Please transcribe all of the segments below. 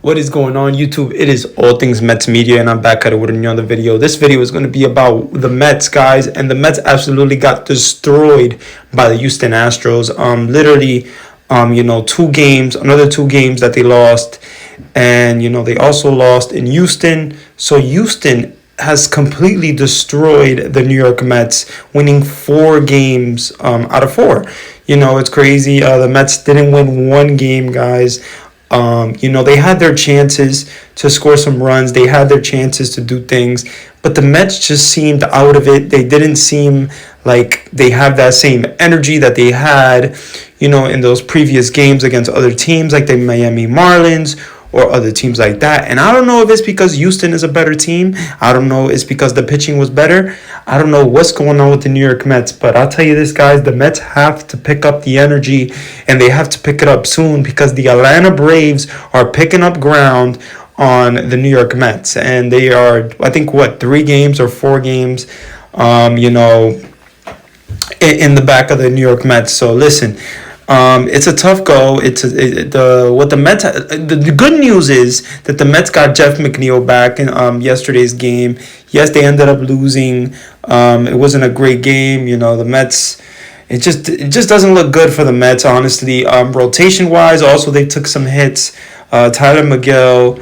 What is going on, YouTube? It is All Things Mets Media, and I'm back at it with another video. This video is going to be about the Mets, guys, and the Mets absolutely got destroyed by the Houston Astros. Literally, another two games that they lost, and they also lost in Houston. So Houston has completely destroyed the New York Mets, winning 4 games out of 4. It's crazy. The Mets didn't win one game, guys. They had their chances to score some runs. They had their chances to do things, but the Mets just seemed out of it. They didn't seem like they have that same energy that they had, in those previous games against other teams like the Miami Marlins or other teams like that. And I don't know if it's because Houston is a better team. I don't know if it's because the pitching was better. I don't know what's going on with the New York Mets. But I'll tell you this, guys, the Mets have to pick up the energy, and they have to pick it up soon because the Atlanta Braves are picking up ground on the New York Mets. And they are, I think, 3 games or 4 games, in the back of the New York Mets. So listen. It's a tough go. The good news is that the Mets got Jeff McNeil back in yesterday's game. Yes, they ended up losing. It wasn't a great game. The Mets. It just doesn't look good for the Mets, honestly. Rotation wise, also they took some hits. Tyler McGill,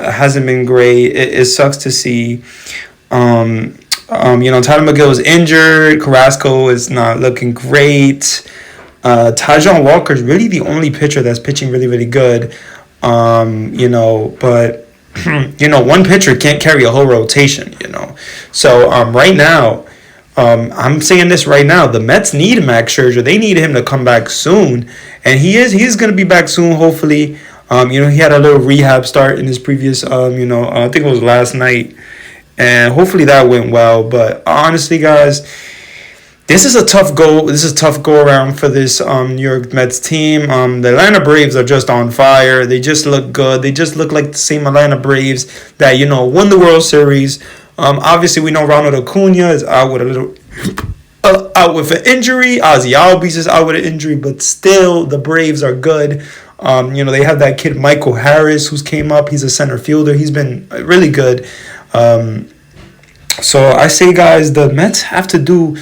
hasn't been great. It sucks to see. Tyler McGill is injured. Carrasco is not looking great. Taijuan Walker is really the only pitcher that's pitching really, really good. But one pitcher can't carry a whole rotation, So right now, I'm saying this right now, the Mets need Max Scherzer. They need him to come back soon, and he's going to be back soon, hopefully. He had a little rehab start in his previous, I think it was last night, and hopefully that went well. But honestly, guys, This is a tough go around for this New York Mets team. The Atlanta Braves are just on fire. They just look good. They just look like the same Atlanta Braves that won the World Series. Obviously, we know Ronald Acuna is out with an injury. Ozzie Albies is out with an injury, but still the Braves are good. They have that kid Michael Harris who's came up. He's a center fielder. He's been really good. So I say, guys, the Mets have to do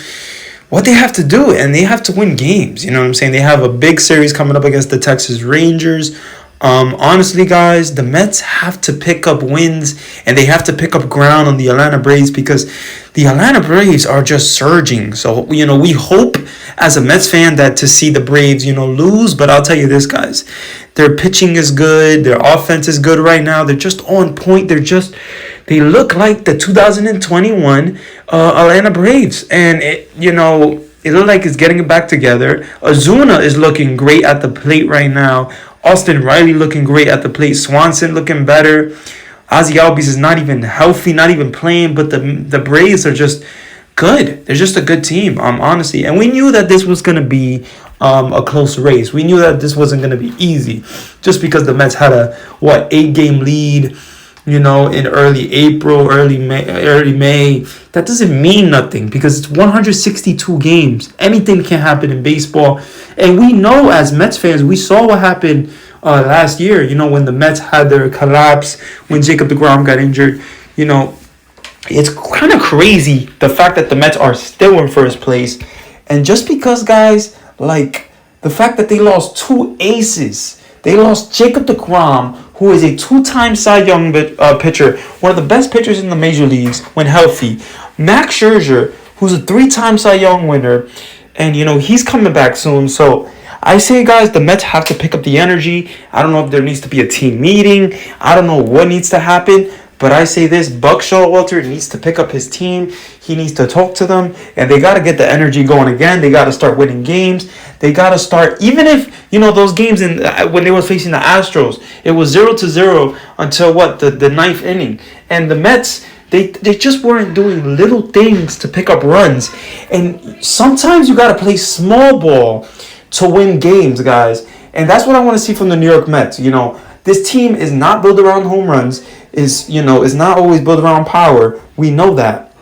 what they have to do, and they have to win games. You know what I'm saying? They have a big series coming up against the Texas Rangers. Honestly, guys, the Mets have to pick up wins, and they have to pick up ground on the Atlanta Braves because the Atlanta Braves are just surging. So, we hope as a Mets fan that to see the Braves, lose. But I'll tell you this, guys, their pitching is good. Their offense is good right now. They're just on point. They look like the 2021 Atlanta Braves. And, it looks like it's getting it back together. Ozuna is looking great at the plate right now. Austin Riley looking great at the plate. Swanson looking better. Ozzie Albies is not even healthy, not even playing. But the Braves are just good. They're just a good team, honestly. And we knew that this was going to be a close race. We knew that this wasn't going to be easy. Just because the Mets had a, 8-game lead, in early April, early May. That doesn't mean nothing because it's 162 games. Anything can happen in baseball. And we know as Mets fans, we saw what happened last year, when the Mets had their collapse, when Jacob deGrom got injured. It's kind of crazy the fact that the Mets are still in first place. And just because, guys, the fact that they lost 2 aces. They lost Jacob deGrom, who is a 2-time Cy Young pitcher, one of the best pitchers in the major leagues when healthy. Max Scherzer, who's a 3-time Cy Young winner, and, he's coming back soon. So I say, guys, the Mets have to pick up the energy. I don't know if there needs to be a team meeting. I don't know what needs to happen. But I say this, Buck Showalter needs to pick up his team. He needs to talk to them. And they got to get the energy going again. They got to start winning games. They got to start, even if, those games when they were facing the Astros, it was 0-0 until, the 9th inning. And the Mets, they just weren't doing little things to pick up runs. And sometimes you got to play small ball to win games, guys. And that's what I want to see from the New York Mets. This team is not built around home runs. Is not always built around power. We know that.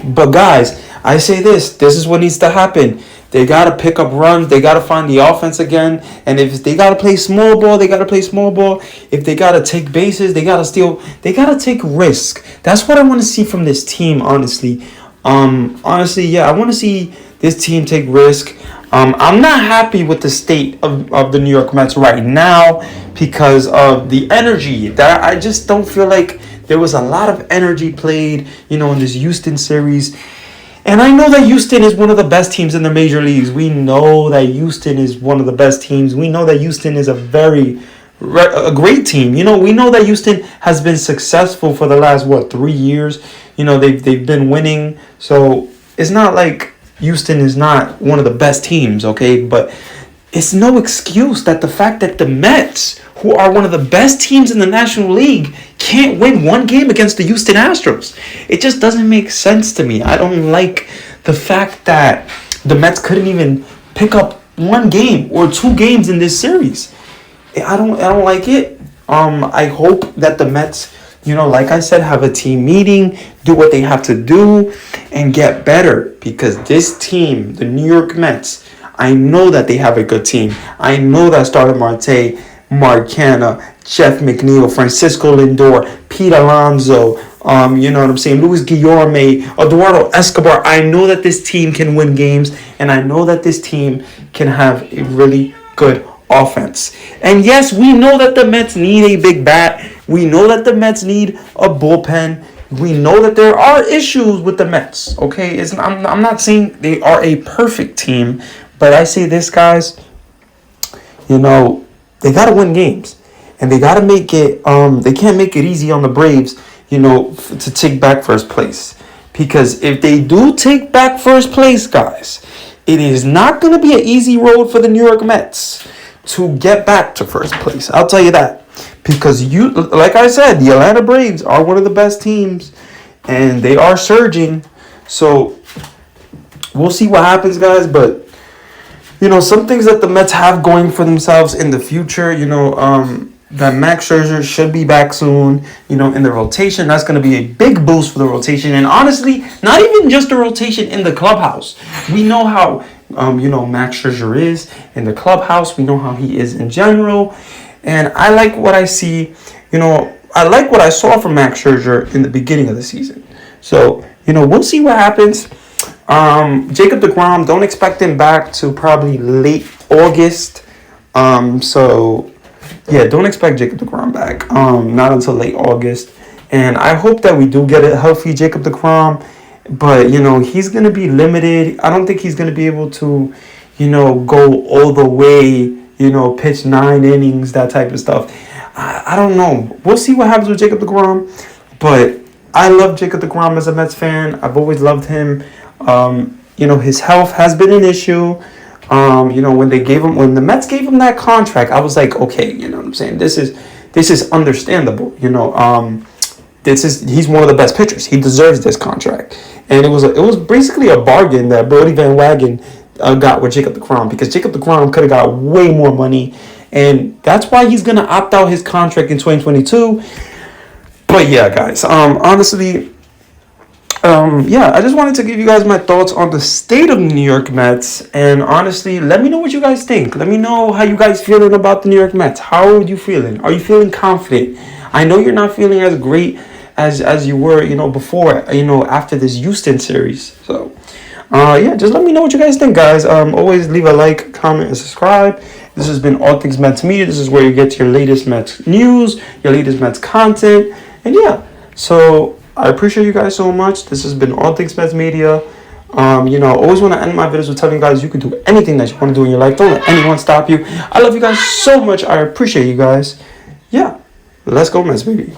But guys, I say this is what needs to happen. They got to pick up runs. They got to find the offense again. And if they got to play small ball, they got to play small ball. If they got to take bases, they got to steal. They got to take risk. That's what I want to see from this team, honestly. Honestly, yeah, I want to see this team take risk. I'm not happy with the state of the New York Mets right now because of the energy. That I just don't feel like there was a lot of energy played, in this Houston series. And I know that Houston is one of the best teams in the major leagues. We know that Houston is one of the best teams. We know that Houston is a great team. We know that Houston has been successful for the last, 3 years. They've been winning. So it's not like Houston is not one of the best teams, okay? But it's no excuse that the fact that the Mets, who are one of the best teams in the National League, can't win one game against the Houston Astros. It just doesn't make sense to me. I don't like the fact that the Mets couldn't even pick up one game or 2 games in this series. I don't like it. I hope that the Mets, like I said, have a team meeting, do what they have to do, and get better. Because this team, the New York Mets, I know that they have a good team. I know that Starling Marte, Marcana, Jeff McNeil, Francisco Lindor, Pete Alonso, Luis Guillorme, Eduardo Escobar. I know that this team can win games, and I know that this team can have a really good offense. And yes, we know that the Mets need a big bat. We know that the Mets need a bullpen. We know that there are issues with the Mets. Okay, I'm not saying they are a perfect team, but I say this, guys. They got to win games, and they got to make it. They can't make it easy on the Braves, to take back first place. Because if they do take back first place, guys, it is not going to be an easy road for the New York Mets to get back to first place. I'll tell you that. Because like I said, the Atlanta Braves are one of the best teams, and they are surging. So we'll see what happens, guys. But some things that the Mets have going for themselves in the future, that Max Scherzer should be back soon, in the rotation. That's going to be a big boost for the rotation. And honestly, not even just the rotation in the clubhouse. We know how, Max Scherzer is in the clubhouse. We know how he is in general. And I like what I see. I like what I saw from Max Scherzer in the beginning of the season. So, we'll see what happens. Jacob deGrom, don't expect him back to probably late August. So, yeah, don't expect Jacob deGrom back. Not until late August. And I hope that we do get a healthy Jacob deGrom. But, he's going to be limited. I don't think he's going to be able to, go all the way, pitch 9 innings, that type of stuff. I don't know. We'll see what happens with Jacob deGrom. But I love Jacob deGrom as a Mets fan. I've always loved him. His health has been an issue. When the Mets gave him that contract, I was like, okay, this is understandable. He's one of the best pitchers. He deserves this contract. And it was basically a bargain that Brodie Van Wagen got with Jacob deGrom, because Jacob deGrom could have got way more money, and that's why he's gonna opt out his contract in 2022. But yeah, guys, honestly, I just wanted to give you guys my thoughts on the state of the New York Mets. And honestly, let me know what you guys think. Let me know how you guys feeling about the New York Mets. How are you feeling? Are you feeling confident? I know you're not feeling as great as you were, before, after this Houston series. So, just let me know what you guys think, guys. Always leave a like, comment, and subscribe. This has been All Things Mets Media. This is where you get your latest Mets news, your latest Mets content. And yeah, so I appreciate you guys so much. This has been All Things Mets Media. I always want to end my videos with telling you guys you can do anything that you want to do in your life. Don't let anyone stop you. I love you guys so much. I appreciate you guys. Yeah, let's go, Mets, baby.